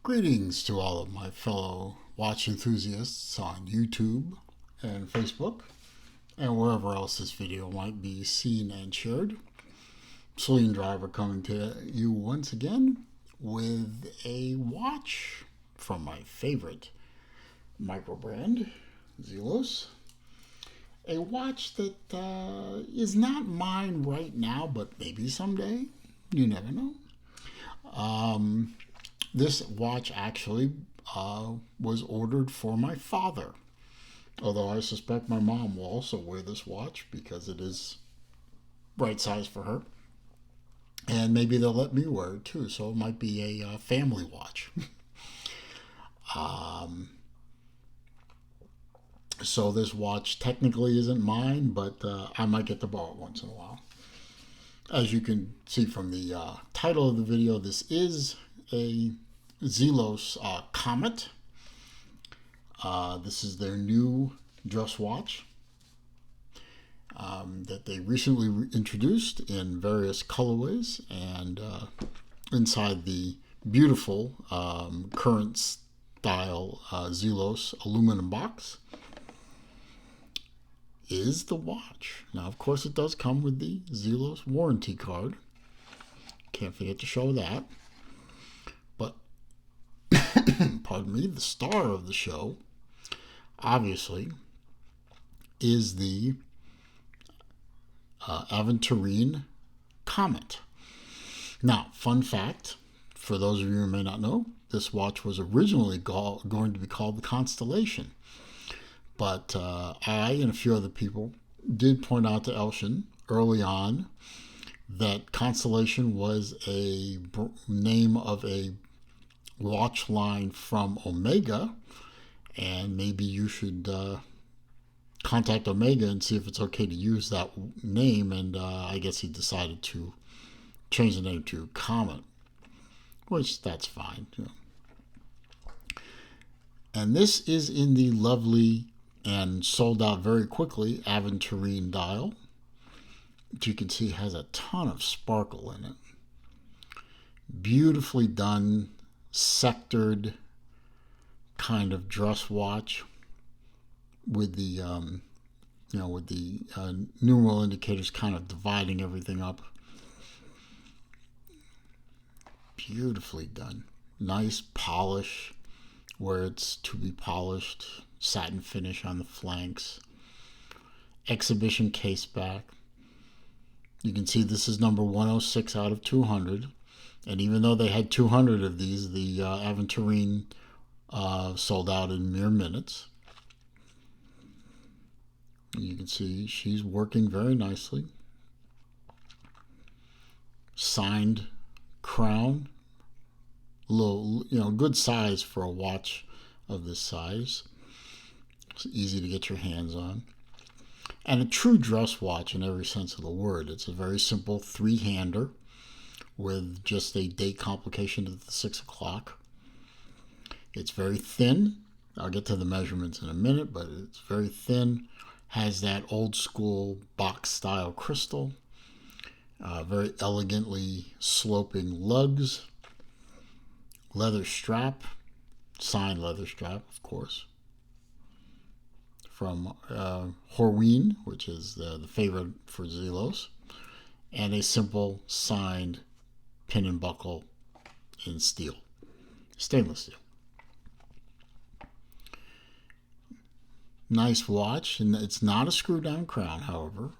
Greetings to all of my fellow watch enthusiasts on YouTube and Facebook and wherever else this video might be seen and shared. Celine Driver coming to you once again with a watch from my favorite micro brand, Zelos. A watch that is not mine right now, but maybe someday. You never know. This watch actually was ordered for my father. Although I suspect my mom will also wear this watch because it is right size for her. And maybe they'll let me wear it too, so it might be a family watch. So this watch technically isn't mine, but I might get to borrow it once in a while. As you can see from the title of the video, this is a Zelos Comet. This is their new dress watch that they recently introduced in various colorways, and inside the beautiful current style Zelos aluminum box is the watch. Now, of course, it does come with the Zelos warranty card. Can't forget to show that. But, pardon me, the star of the show, obviously, is the Aventurine Comet. Now, fun fact, for those of you who may not know, this watch was originally going to be called the Constellation. But I and a few other people did point out to Elshin early on that Constellation was a name of a watch line from Omega, and maybe you should contact Omega and see if it's okay to use that name. And I guess he decided to change the name to Comet, which that's fine. You know. And this is in the lovely and sold out very quickly Aventurine dial, which you can see has a ton of sparkle in it. Beautifully done, sectored kind of dress watch with the numeral indicators kind of dividing everything up. Beautifully done. Nice polish where it's to be polished. Satin finish on the flanks. Exhibition case back. You can see this is number 106 out of 200. And even though they had 200 of these, the Aventurine sold out in mere minutes. You can see she's working very nicely. Signed crown. Little, good size for a watch of this size. It's easy to get your hands on. And a true dress watch in every sense of the word. It's a very simple three-hander with just a date complication at the 6 o'clock. It's very thin. I'll get to the measurements in a minute, but it's very thin. Has that old school box style crystal. Very elegantly sloping lugs. Leather strap. Signed leather strap, of course. From Horween, which is the favorite for Zelos, and a simple signed pin and buckle in steel, stainless steel. Nice watch, and it's not a screw-down crown, however.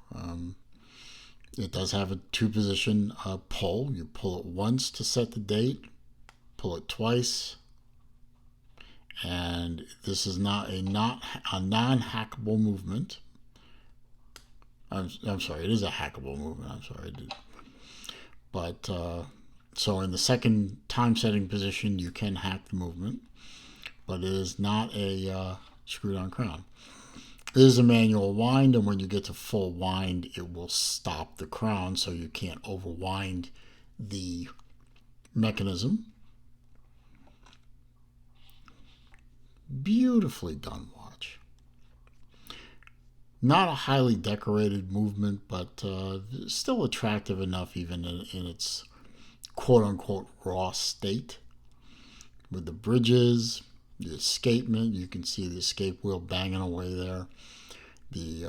It does have a two-position pull. You pull it once to set the date, pull it twice. And this is not a non-hackable movement. I'm sorry, it is a hackable movement. I'm sorry, I did. But so in the second time setting position, you can hack the movement, but it is not a screw-down crown. It is a manual wind, and when you get to full wind, it will stop the crown, so you can't overwind the mechanism. Beautifully done watch. Not a highly decorated movement, but still attractive enough even in its quote-unquote raw state. with the bridges, the escapement. You can see the escape wheel banging away there. The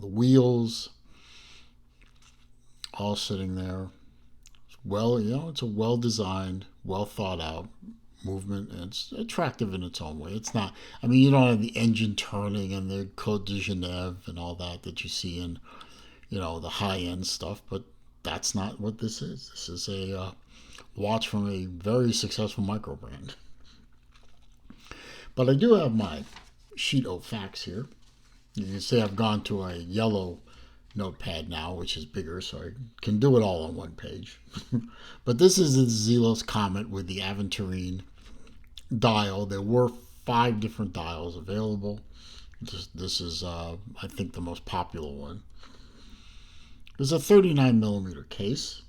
wheels all sitting there. Well, it's a well designed, well thought out movement, and it's attractive in its own way. It's not, you don't have the engine turning and the Côte de Genève and all that you see in, the high end stuff, but that's not what this is. This is a watch from a very successful micro brand. But I do have my sheet of facts here. You can see I've gone to a yellow notepad now, which is bigger, so I can do it all on one page. But this is the Zelos Comet with the Aventurine dial. There were 5 different dials available. This is, I think, the most popular one. There's a 39 millimeter case.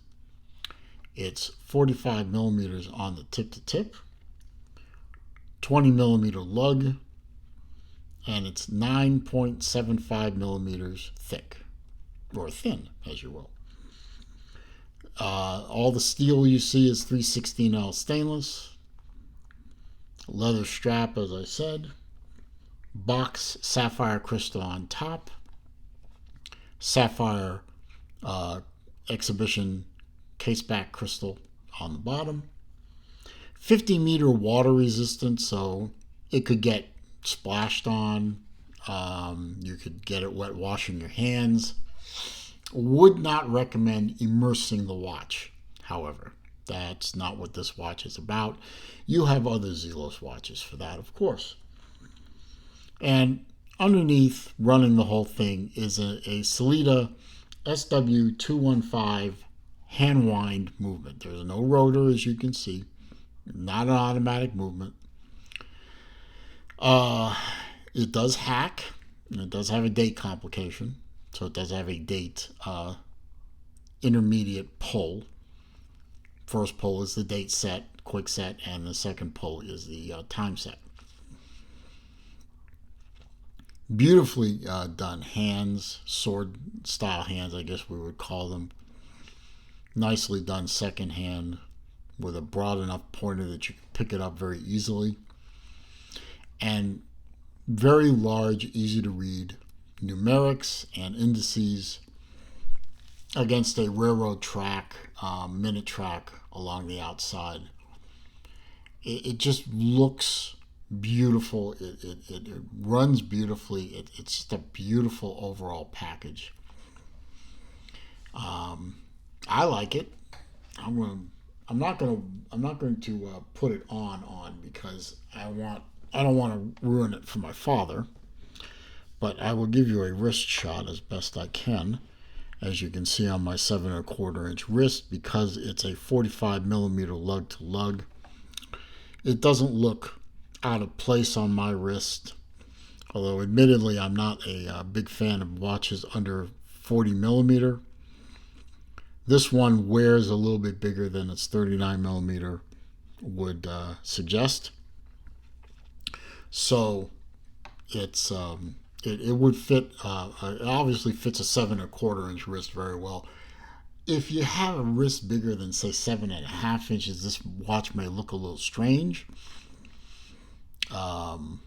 It's 45 millimeters on the tip to tip, 20 millimeter lug, and it's 9.75 millimeters thick, or thin, as you will. All the steel you see is 316L stainless. Leather strap, as I said. Box sapphire crystal on top. Sapphire exhibition caseback crystal on the bottom. 50-meter water resistance, so it could get splashed on. You could get it wet washing your hands. Would not recommend immersing the watch, however. That's not what this watch is about. You have other Zelos watches for that, of course. And underneath, running the whole thing, is a Sellita SW215 hand wind movement. There's no rotor, as you can see. Not an automatic movement. It does hack, and it does have a date complication. So it does have a date intermediate pull. First pull is the date set, quick set, and the second pull is the time set. Beautifully done hands, sword style hands, I guess we would call them. Nicely done second hand with a broad enough pointer that you can pick it up very easily. And very large, easy to read numerics and indices against a railroad track, minute track along the outside. It just looks beautiful. It runs beautifully. It's just a beautiful overall package. I like it. I'm not going to put it on because I don't want to ruin it for my father. But I will give you a wrist shot as best I can, as you can see on my 7 1/4 inch wrist, because it's a 45 millimeter lug to lug. It doesn't look out of place on my wrist, although admittedly I'm not a big fan of watches under 40 millimeter. This one wears a little bit bigger than its 39 millimeter would suggest. So it's it would fit, it obviously fits a 7 1/4 inch wrist very well. If you have a wrist bigger than, say, 7.5 inches, this watch may look a little strange. But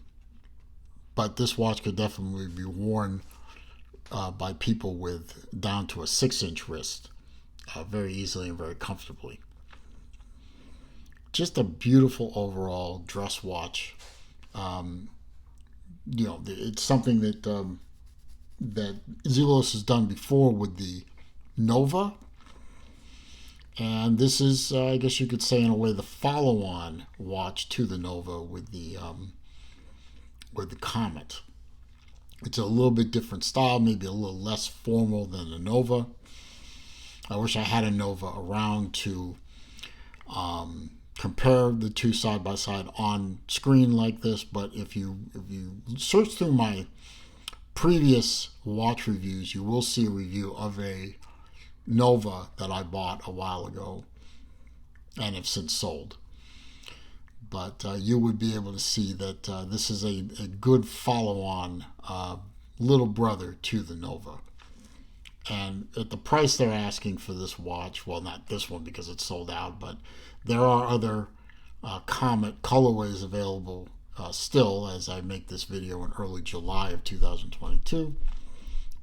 this watch could definitely be worn by people with down to a 6-inch wrist very easily and very comfortably. Just a beautiful overall dress watch. It's something that that Zelos has done before with the Nova, and this is, I guess you could say, in a way, the follow-on watch to the Nova with the Comet. It's a little bit different style, maybe a little less formal than the Nova. I wish I had a Nova around to compare the two side by side on screen like this, but if you search through my previous watch reviews, you will see a review of a Nova that I bought a while ago and have since sold. But you would be able to see that this is a good follow-on little brother to the Nova. And at the price they're asking for this watch, well, not this one because it's sold out, but there are other Comet colorway is available still as I make this video in early July of 2022.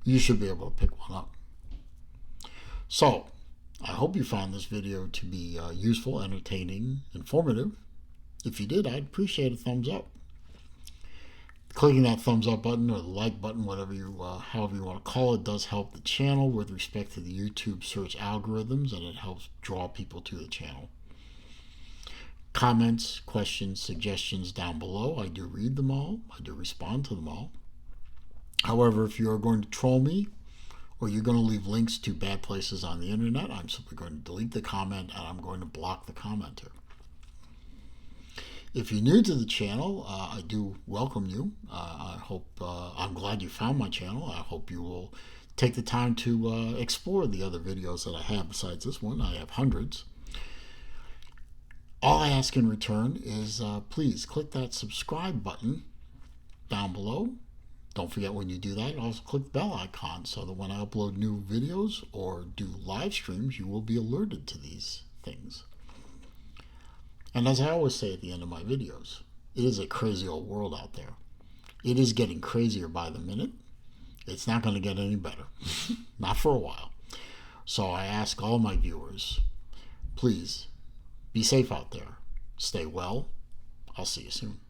You should be able to pick one up. So, I hope you found this video to be useful, entertaining, informative. If you did, I'd appreciate a thumbs up. Clicking that thumbs up button or the like button, whatever however you want to call it, does help the channel with respect to the YouTube search algorithms, and it helps draw people to the channel. Comments, questions, suggestions down below. I do read them all. I do respond to them all. However, if you are going to troll me or you're going to leave links to bad places on the internet, I'm simply going to delete the comment and I'm going to block the commenter. If you're new to the channel, I do welcome you. I'm glad you found my channel. I hope you will take the time to explore the other videos that I have besides this one. I have hundreds. All I ask in return is please click that subscribe button down below. Don't forget when you do that, also click the bell icon so that when I upload new videos or do live streams, you will be alerted to these things. And as I always say at the end of my videos, it is a crazy old world out there. It is getting crazier by the minute. It's not going to get any better. Not for a while. So I ask all my viewers, please be safe out there. Stay well. I'll see you soon.